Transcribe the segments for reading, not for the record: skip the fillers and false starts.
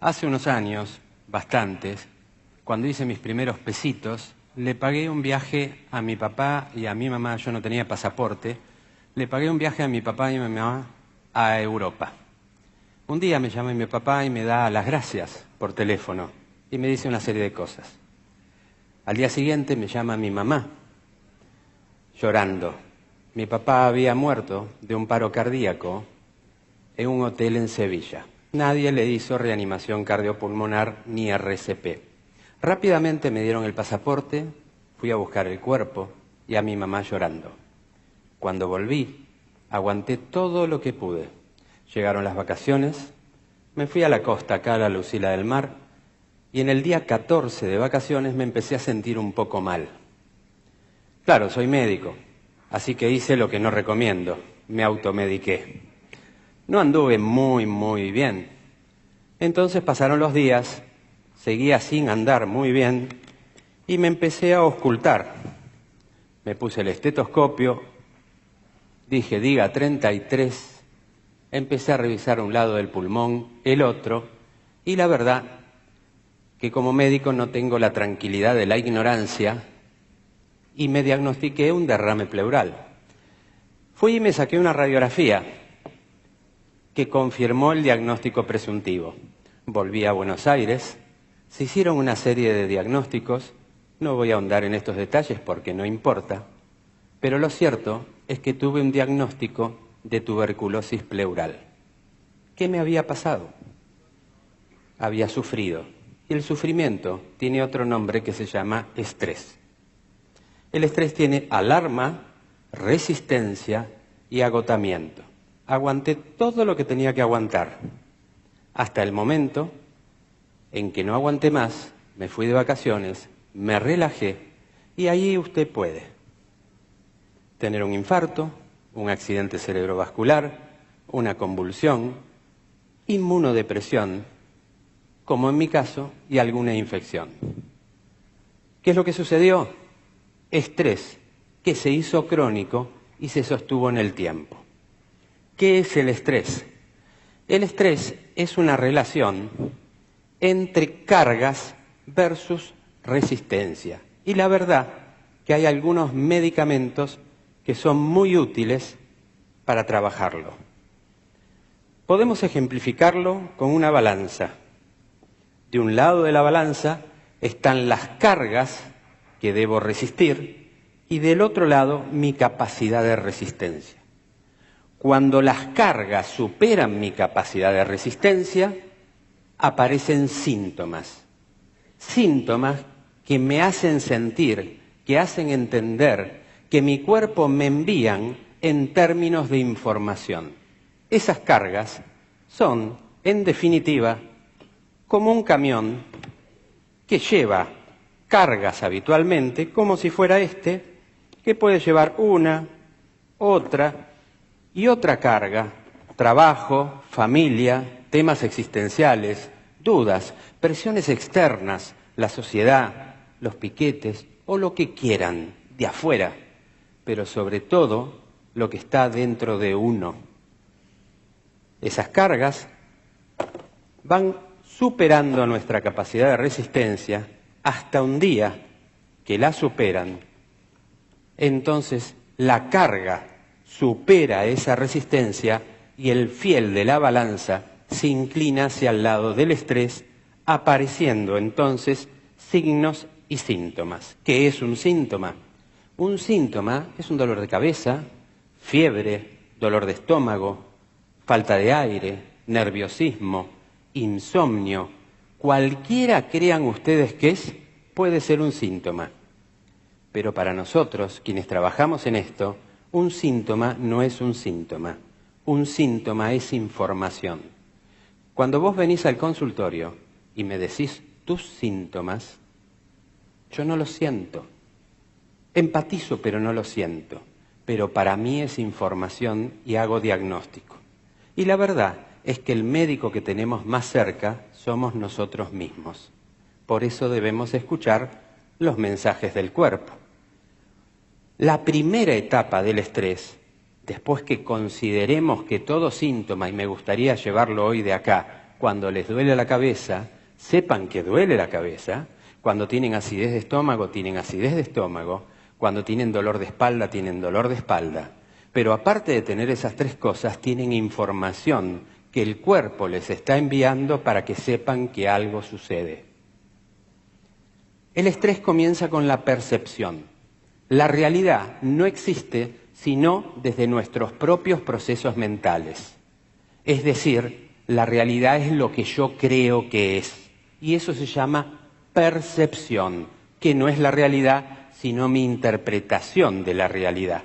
Hace unos años, bastantes, cuando hice mis primeros pesitos, le pagué un viaje a mi papá y a mi mamá. Yo no tenía pasaporte. Le pagué un viaje a mi papá y a mi mamá a Europa. Un día me llama mi papá y me da las gracias por teléfono y me dice una serie de cosas. Al día siguiente me llama mi mamá, llorando. Mi papá había muerto de un paro cardíaco en un hotel en Sevilla. Nadie le hizo reanimación cardiopulmonar ni RCP. Rápidamente me dieron el pasaporte, fui a buscar el cuerpo y a mi mamá llorando. Cuando volví, aguanté todo lo que pude. Llegaron las vacaciones, me fui a la costa, acá a la Lucila del Mar, y en el día 14 de vacaciones me empecé a sentir un poco mal. Claro, soy médico, así que hice lo que no recomiendo, me automediqué. No anduve muy bien. Entonces pasaron los días, seguía sin andar muy bien y me empecé a auscultar. Me puse el estetoscopio, dije, diga 33, empecé a revisar un lado del pulmón, el otro, y la verdad que como médico no tengo la tranquilidad de la ignorancia y me diagnostiqué un derrame pleural. Fui y me saqué una radiografía que confirmó el diagnóstico presuntivo. Volví a Buenos Aires, se hicieron una serie de diagnósticos, no voy a ahondar en estos detalles porque no importa, pero lo cierto es que tuve un diagnóstico de tuberculosis pleural. ¿Qué me había pasado? Había sufrido, y el sufrimiento tiene otro nombre que se llama estrés. El estrés tiene alarma, resistencia y agotamiento. Aguanté todo lo que tenía que aguantar, hasta el momento en que no aguanté más, me fui de vacaciones, me relajé, y ahí usted puede tener un infarto, un accidente cerebrovascular, una convulsión, inmunodepresión, como en mi caso, y alguna infección. ¿Qué es lo que sucedió? Estrés que se hizo crónico y se sostuvo en el tiempo. ¿Qué es el estrés? El estrés es una relación entre cargas versus resistencia. Y la verdad que hay algunos medicamentos que son muy útiles para trabajarlo. Podemos ejemplificarlo con una balanza. De un lado de la balanza están las cargas que debo resistir y del otro lado mi capacidad de resistencia. Cuando las cargas superan mi capacidad de resistencia, aparecen síntomas. Síntomas que me hacen sentir, que hacen entender, que mi cuerpo me envían en términos de información. Esas cargas son, en definitiva, como un camión que lleva cargas habitualmente, como si fuera este, que puede llevar una, otra y otra carga, trabajo, familia, temas existenciales, dudas, presiones externas, la sociedad, los piquetes o lo que quieran de afuera, pero sobre todo lo que está dentro de uno. Esas cargas van superando nuestra capacidad de resistencia hasta un día que la superan. Entonces la carga supera esa resistencia y el fiel de la balanza se inclina hacia el lado del estrés, apareciendo entonces signos y síntomas. ¿Qué es un síntoma? Un síntoma es un dolor de cabeza, fiebre, dolor de estómago, falta de aire, nerviosismo, insomnio. Cualquiera crean ustedes que es, puede ser un síntoma. Pero para nosotros, quienes trabajamos en esto, un síntoma no es un síntoma. Un síntoma es información. Cuando vos venís al consultorio y me decís tus síntomas, yo no los siento. Empatizo, pero no lo siento. Pero para mí es información y hago diagnóstico. Y la verdad es que el médico que tenemos más cerca somos nosotros mismos. Por eso debemos escuchar los mensajes del cuerpo. La primera etapa del estrés, después que consideremos que todo síntoma, y me gustaría llevarlo hoy de acá, cuando les duele la cabeza, sepan que duele la cabeza. Cuando tienen acidez de estómago, tienen acidez de estómago. Cuando tienen dolor de espalda, tienen dolor de espalda. Pero aparte de tener esas tres cosas, tienen información que el cuerpo les está enviando para que sepan que algo sucede. El estrés comienza con la percepción. La realidad no existe sino desde nuestros propios procesos mentales. Es decir, la realidad es lo que yo creo que es. Y eso se llama percepción, que no es la realidad, sino mi interpretación de la realidad.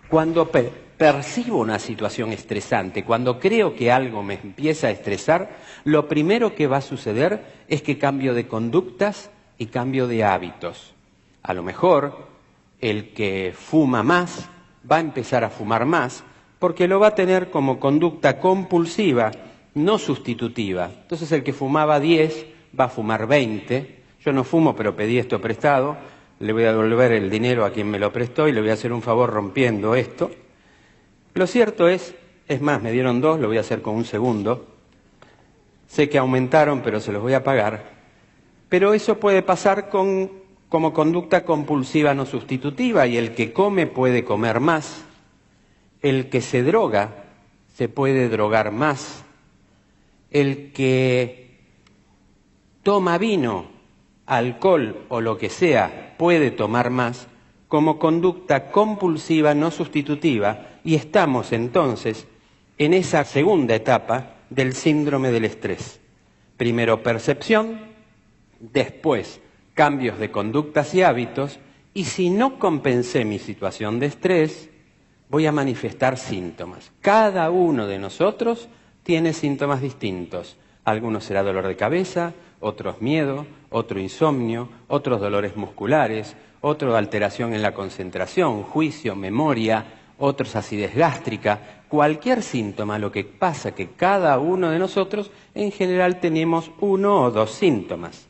Cuando percibo una situación estresante, cuando creo que algo me empieza a estresar, lo primero que va a suceder es que cambio de conductas y cambio de hábitos. A lo mejor el que fuma más va a empezar a fumar más porque lo va a tener como conducta compulsiva, no sustitutiva. Entonces el que fumaba 10 va a fumar 20. Yo no fumo, pero pedí esto prestado. Le voy a devolver el dinero a quien me lo prestó y le voy a hacer un favor rompiendo esto. Lo cierto es más, me dieron 2, lo voy a hacer con un segundo. Sé que aumentaron, pero se los voy a pagar. Pero eso puede pasar como conducta compulsiva no sustitutiva, y el que come puede comer más. El que se droga se puede drogar más. El que toma vino, alcohol o lo que sea puede tomar más como conducta compulsiva no sustitutiva, y estamos entonces en esa segunda etapa del síndrome del estrés. Primero percepción, después cambios de conductas y hábitos, y si no compensé mi situación de estrés, voy a manifestar síntomas. Cada uno de nosotros tiene síntomas distintos. Algunos será dolor de cabeza, otros miedo, otro insomnio, otros dolores musculares, otro alteración en la concentración, juicio, memoria, otros acidez gástrica. Cualquier síntoma, lo que pasa que cada uno de nosotros en general tenemos 1 o 2 síntomas.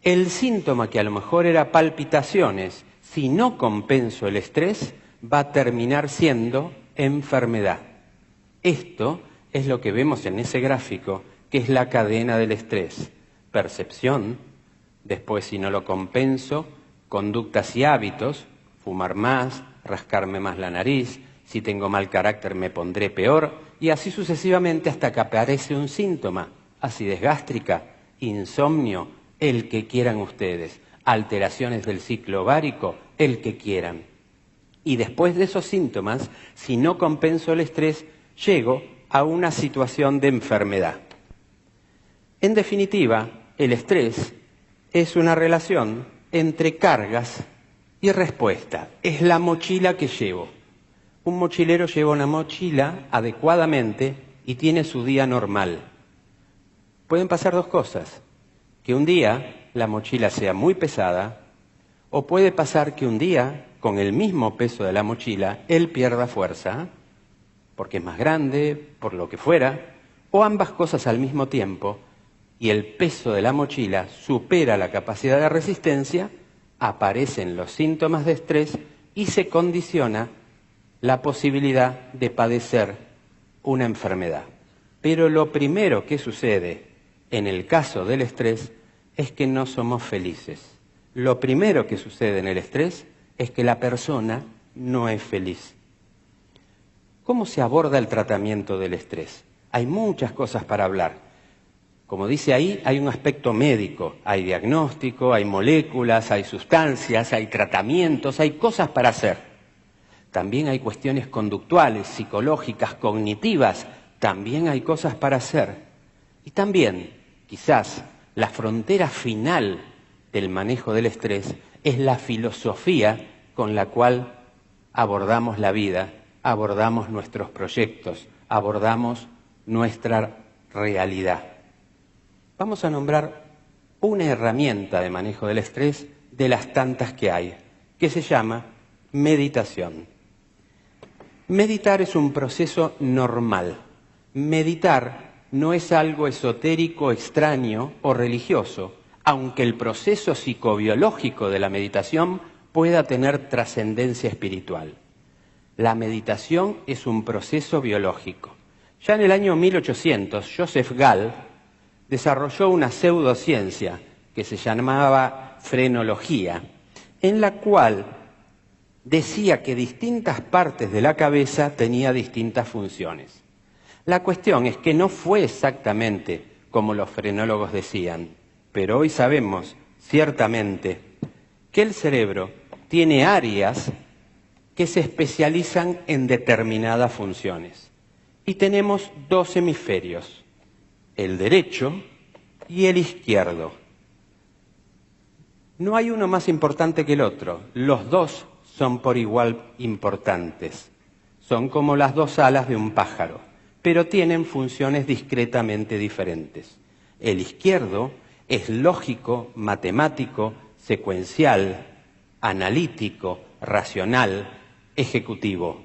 El síntoma que a lo mejor era palpitaciones, si no compenso el estrés, va a terminar siendo enfermedad. Esto es lo que vemos en ese gráfico, que es la cadena del estrés. Percepción, después si no lo compenso, conductas y hábitos, fumar más, rascarme más la nariz, si tengo mal carácter me pondré peor, y así sucesivamente hasta que aparece un síntoma, acidez gástrica, insomnio, el que quieran ustedes, alteraciones del ciclo ovárico, el que quieran. Y después de esos síntomas, si no compenso el estrés, llego a una situación de enfermedad. En definitiva, el estrés es una relación entre cargas y respuesta. Es la mochila que llevo. Un mochilero lleva una mochila adecuadamente y tiene su día normal. Pueden pasar 2 cosas. Que un día la mochila sea muy pesada, o puede pasar que un día, con el mismo peso de la mochila, él pierda fuerza, porque es más grande, por lo que fuera, o ambas cosas al mismo tiempo, y el peso de la mochila supera la capacidad de resistencia, aparecen los síntomas de estrés y se condiciona la posibilidad de padecer una enfermedad. Pero lo primero que sucede en el caso del estrés es que no somos felices. Lo primero que sucede en el estrés es que la persona no es feliz. ¿Cómo se aborda el tratamiento del estrés? Hay muchas cosas para hablar. Como dice ahí, hay un aspecto médico, hay diagnóstico, hay moléculas, hay sustancias, hay tratamientos, hay cosas para hacer. También hay cuestiones conductuales, psicológicas, cognitivas, también hay cosas para hacer. Y también, quizás, la frontera final del manejo del estrés es la filosofía con la cual abordamos la vida, abordamos nuestros proyectos, abordamos nuestra realidad. Vamos a nombrar una herramienta de manejo del estrés de las tantas que hay, que se llama meditación. Meditar es un proceso normal. Meditar no es algo esotérico, extraño o religioso, aunque el proceso psicobiológico de la meditación pueda tener trascendencia espiritual. La meditación es un proceso biológico. Ya en el año 1800, Joseph Gall desarrolló una pseudociencia que se llamaba frenología, en la cual decía que distintas partes de la cabeza tenían distintas funciones. La cuestión es que no fue exactamente como los frenólogos decían, pero hoy sabemos ciertamente que el cerebro tiene áreas que se especializan en determinadas funciones. Y tenemos dos hemisferios, el derecho y el izquierdo. No hay uno más importante que el otro, los dos son por igual importantes. Son como las dos alas de un pájaro, pero tienen funciones discretamente diferentes. El izquierdo es lógico, matemático, secuencial, analítico, racional, ejecutivo.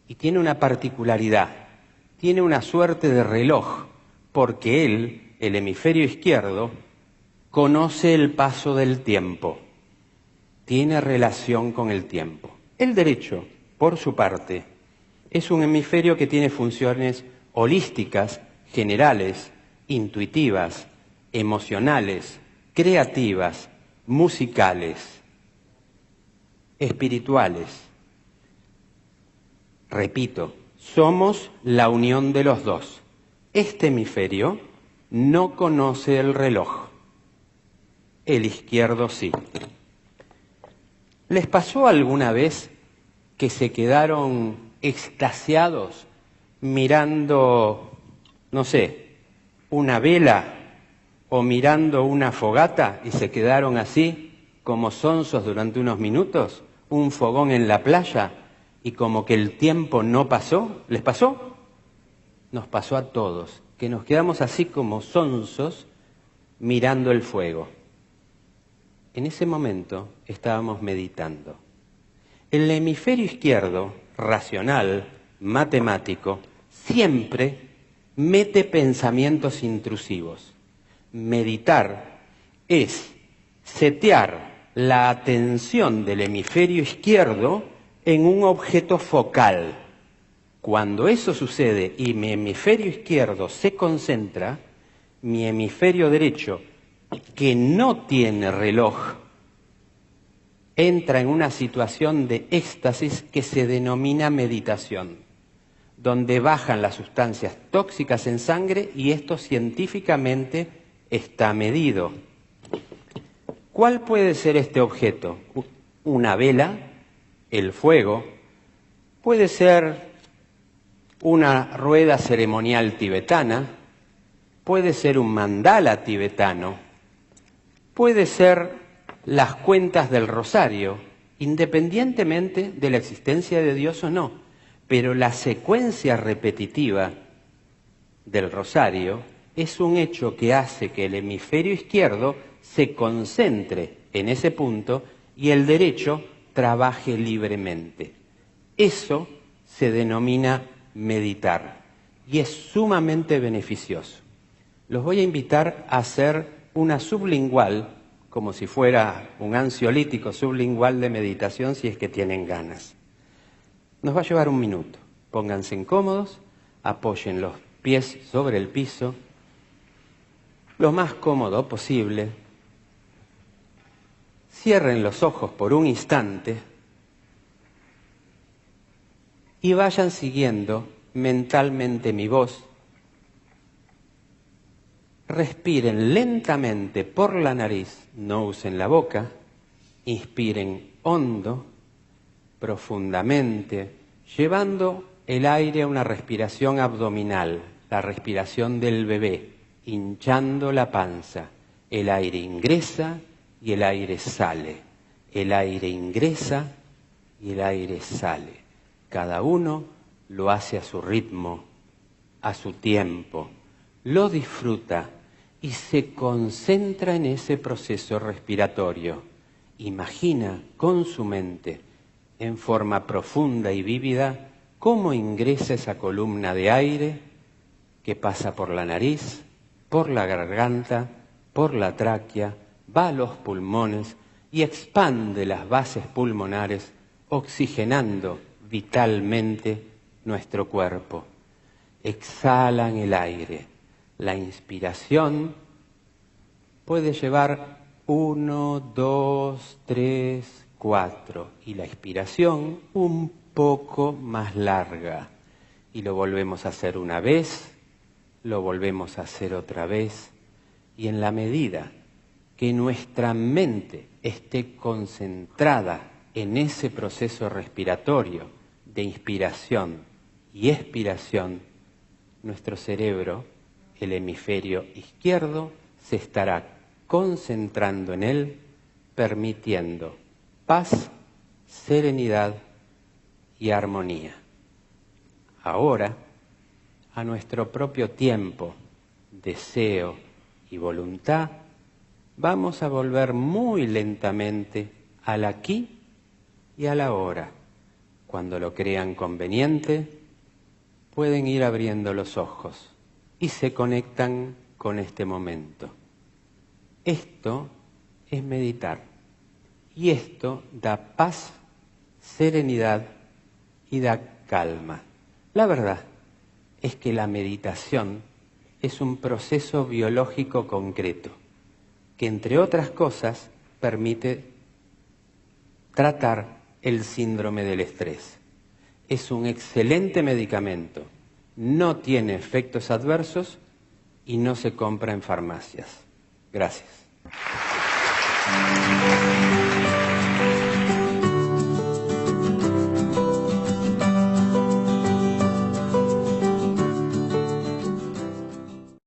Y tiene una particularidad, tiene una suerte de reloj, porque él, el hemisferio izquierdo, conoce el paso del tiempo, tiene relación con el tiempo. El derecho, por su parte, es un hemisferio que tiene funciones holísticas, generales, intuitivas, emocionales, creativas, musicales, espirituales. Repito, somos la unión de los dos. Este hemisferio no conoce el reloj, el izquierdo sí. ¿Les pasó alguna vez que se quedaron extasiados mirando, no sé, una vela o mirando una fogata y se quedaron así como sonsos durante unos minutos? Un fogón en la playa y como que el tiempo no pasó. ¿Les pasó? Nos pasó a todos, que nos quedamos así como sonsos mirando el fuego. En ese momento estábamos meditando. El hemisferio izquierdo, racional, matemático, siempre mete pensamientos intrusivos. Meditar es setear la atención del hemisferio izquierdo en un objeto focal. Cuando eso sucede y mi hemisferio izquierdo se concentra, mi hemisferio derecho, que no tiene reloj, entra en una situación de éxtasis que se denomina meditación, donde bajan las sustancias tóxicas en sangre y esto científicamente está medido. ¿Cuál puede ser este objeto? Una vela, el fuego, puede ser una rueda ceremonial tibetana, puede ser un mandala tibetano, puede ser las cuentas del rosario, independientemente de la existencia de Dios o no, pero la secuencia repetitiva del rosario es un hecho que hace que el hemisferio izquierdo se concentre en ese punto y el derecho trabaje libremente. Eso se denomina meditar y es sumamente beneficioso. Los voy a invitar a hacer una sublingual, como si fuera un ansiolítico sublingual de meditación, si es que tienen ganas. Nos va a llevar un minuto. Pónganse incómodos, apoyen los pies sobre el piso, lo más cómodo posible. Cierren los ojos por un instante y vayan siguiendo mentalmente mi voz. Respiren lentamente por la nariz, no usen la boca, inspiren hondo, profundamente, llevando el aire a una respiración abdominal, la respiración del bebé, hinchando la panza. El aire ingresa y el aire sale, el aire ingresa y el aire sale. Cada uno lo hace a su ritmo, a su tiempo, lo disfruta y se concentra en ese proceso respiratorio. Imagina con su mente, en forma profunda y vívida, cómo ingresa esa columna de aire que pasa por la nariz, por la garganta, por la tráquea, va a los pulmones y expande las bases pulmonares, oxigenando vitalmente nuestro cuerpo. exhalan el aire. La inspiración puede llevar 1, 2, 3, 4 y la expiración un poco más larga. Y lo volvemos a hacer una vez, lo volvemos a hacer otra vez y en la medida que nuestra mente esté concentrada en ese proceso respiratorio de inspiración y expiración, nuestro cerebro, el hemisferio izquierdo, se estará concentrando en él, permitiendo paz, serenidad y armonía. Ahora, a nuestro propio tiempo, deseo y voluntad, vamos a volver muy lentamente al aquí y a la ahora. Cuando lo crean conveniente, pueden ir abriendo los ojos y se conectan con este momento. Esto es meditar y esto da paz, serenidad y da calma. La verdad es que la meditación es un proceso biológico concreto que, entre otras cosas, permite tratar el síndrome del estrés. Es un excelente medicamento, no tiene efectos adversos y no se compra en farmacias. Gracias.